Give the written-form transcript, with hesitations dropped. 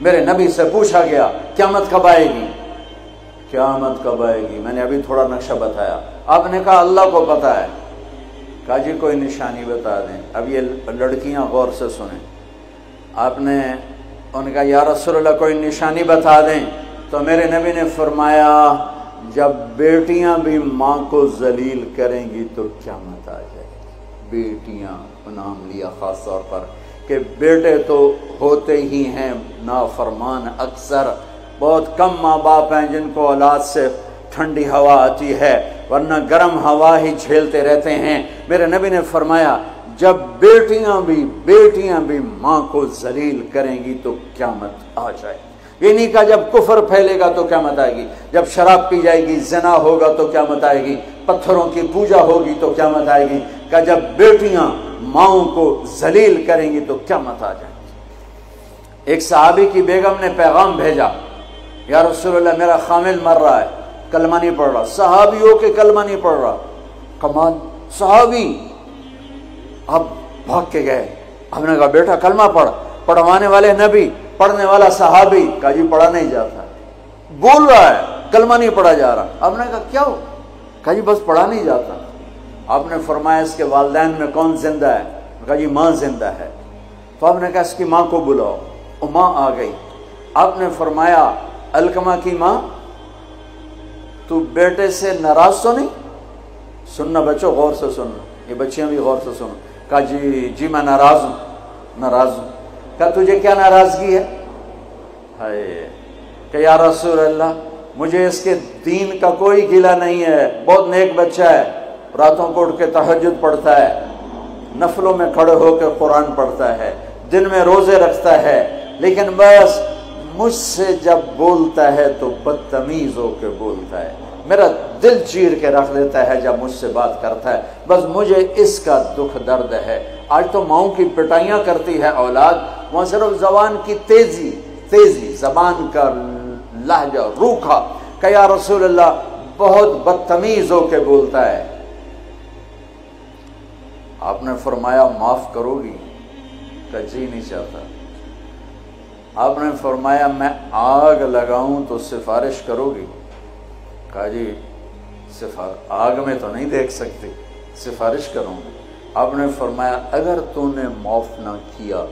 میرے نبی سے پوچھا گیا قیامت کب آئے گی، قیامت کب آئے گی؟ میں نے ابھی تھوڑا نقشہ بتایا، آپ نے کہا اللہ کو پتہ ہے۔ کہا جی کوئی نشانی بتا دیں۔ اب یہ لڑکیاں غور سے سنیں، آپ نے ان کا یا رسول اللہ کوئی نشانی بتا دیں، تو میرے نبی نے فرمایا جب بیٹیاں بھی ماں کو ذلیل کریں گی تو قیامت آ جائے گی۔ بیٹیاں نام لیا خاص طور پر کہ بیٹے تو ہوتے ہی ہیں نافرمان، اکثر بہت کم ماں باپ ہیں جن کو اولاد سے ٹھنڈی ہوا آتی ہے، ورنہ گرم ہوا ہی جھیلتے رہتے ہیں۔ میرے نبی نے فرمایا جب بیٹیاں بھی ماں کو ذلیل کریں گی تو قیامت آ جائے گی۔ یہ نہیں کہا جب کفر پھیلے گا تو قیامت آئے گی، جب شراب پی جائے گی، زنا ہوگا تو قیامت آئے گی، پتھروں کی پوجا ہوگی تو قیامت آئے گی، کہ جب بیٹیاں ماؤں کو ذلیل کریں گی تو قیامت آ جائے گی۔ ایک صحابی کی بیگم نے پیغام بھیجا، یا رسول اللہ میرا خامل مر رہا ہے، کلمہ نہیں پڑھ رہا۔ صحابی ہو کے کلمہ نہیں پڑھ رہا، کمال، صحابی۔ اب بھاگ کے گئے، ہم نے کہا بیٹا کلمہ پڑھ، پڑھوانے والے نبی، پڑھنے والا صحابی۔ کہا جی پڑھا نہیں جاتا، بول رہا ہے کلمہ نہیں پڑھا جا رہا۔ ہم نے کہا کیا ہو؟ کہا جی بس پڑھا نہیں جاتا۔ آپ نے فرمایا اس کے والدین میں کون زندہ ہے؟ کہا جی ماں زندہ ہے۔ تو آپ نے کہا اس کی ماں کو بلاؤ، وہ ماں آ گئی۔ آپ نے فرمایا علقمہ کی ماں تو بیٹے سے ناراض تو نہیں؟ سننا بچوں، غور سے سننا، یہ بچیاں بھی غور سے سنو۔ کہا جی میں ناراض ہوں۔ کہا تجھے کیا ناراضگی ہے؟ ہائے، کہ یا رسول اللہ مجھے اس کے دین کا کوئی گلہ نہیں ہے، بہت نیک بچہ ہے، راتوں کو اٹھ کے تہجد پڑھتا ہے، نفلوں میں کھڑے ہو کے قرآن پڑھتا ہے، دن میں روزے رکھتا ہے، لیکن بس مجھ سے جب بولتا ہے تو بدتمیز ہو کے بولتا ہے، میرا دل چیر کے رکھ دیتا ہے جب مجھ سے بات کرتا ہے، بس مجھے اس کا دکھ درد ہے۔ آج تو ماؤں کی پٹائیاں کرتی ہے اولاد، وہاں صرف زبان کی تیزی، زبان کا لہجہ روکھا، کہ یا رسول اللہ بہت بدتمیز ہو کے بولتا ہے۔ آپ نے فرمایا معاف کرو گی؟ کہ جی نہیں چاہتا۔ آپ نے فرمایا میں آگ لگاؤں تو سفارش کرو گی؟ کہا جی آگ میں تو نہیں دیکھ سکتی، سفارش کروں گی۔ آپ نے فرمایا اگر تو نے معاف نہ کیا